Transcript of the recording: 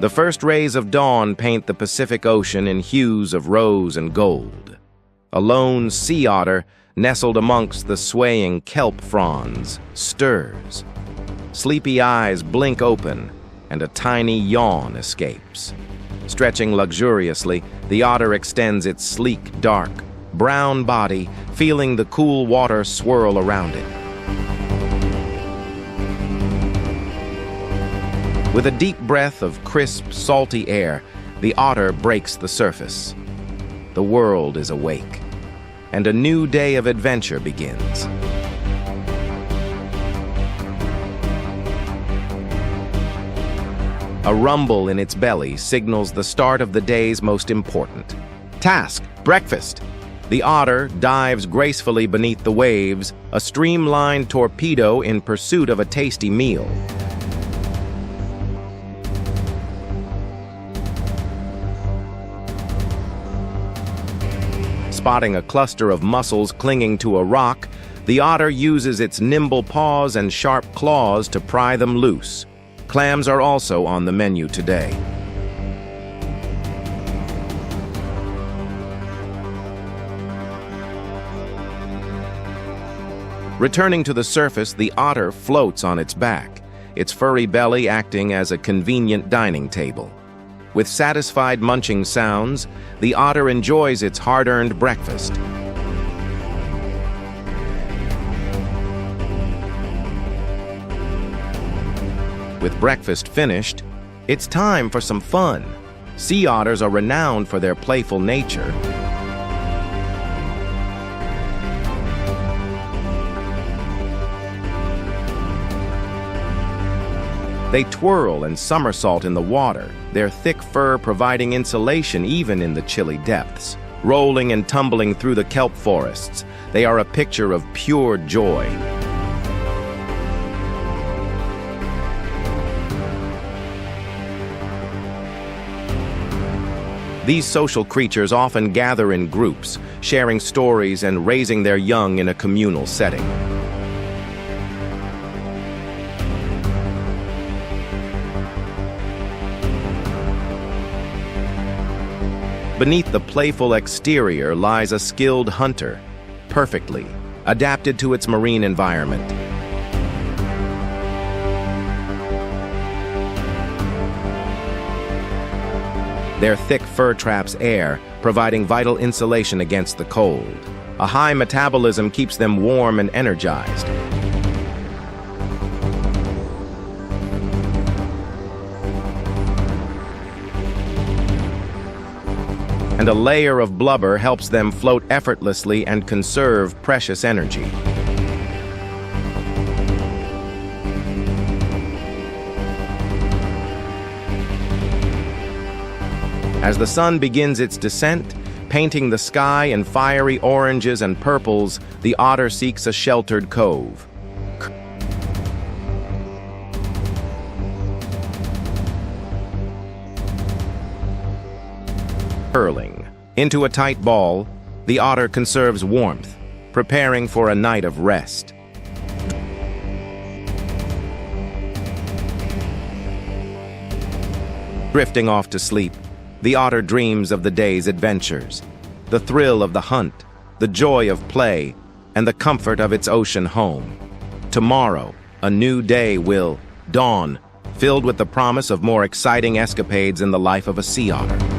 The first rays of dawn paint the Pacific Ocean in hues of rose and gold. A lone sea otter, nestled amongst the swaying kelp fronds, stirs. Sleepy eyes blink open, and a tiny yawn escapes. Stretching luxuriously, the otter extends its sleek, dark, brown body, feeling the cool water swirl around it. With a deep breath of crisp, salty air, the otter breaks the surface. The world is awake, and a new day of adventure begins. A rumble in its belly signals the start of the day's most important task: breakfast. The otter dives gracefully beneath the waves, a streamlined torpedo in pursuit of a tasty meal. Spotting a cluster of mussels clinging to a rock, the otter uses its nimble paws and sharp claws to pry them loose. Clams are also on the menu today. Returning to the surface, the otter floats on its back, its furry belly acting as a convenient dining table. With satisfied munching sounds, the otter enjoys its hard-earned breakfast. With breakfast finished, it's time for some fun. Sea otters are renowned for their playful nature. They twirl and somersault in the water, their thick fur providing insulation even in the chilly depths. Rolling and tumbling through the kelp forests, they are a picture of pure joy. These social creatures often gather in groups, sharing stories and raising their young in a communal setting. Beneath the playful exterior lies a skilled hunter, perfectly adapted to its marine environment. Their thick fur traps air, providing vital insulation against the cold. A high metabolism keeps them warm and energized. And a layer of blubber helps them float effortlessly and conserve precious energy. As the sun begins its descent, painting the sky in fiery oranges and purples, the otter seeks a sheltered cove. Curling into a tight ball, the otter conserves warmth, preparing for a night of rest. Drifting off to sleep, the otter dreams of the day's adventures, the thrill of the hunt, the joy of play, and the comfort of its ocean home. Tomorrow, a new day will dawn, filled with the promise of more exciting escapades in the life of a sea otter.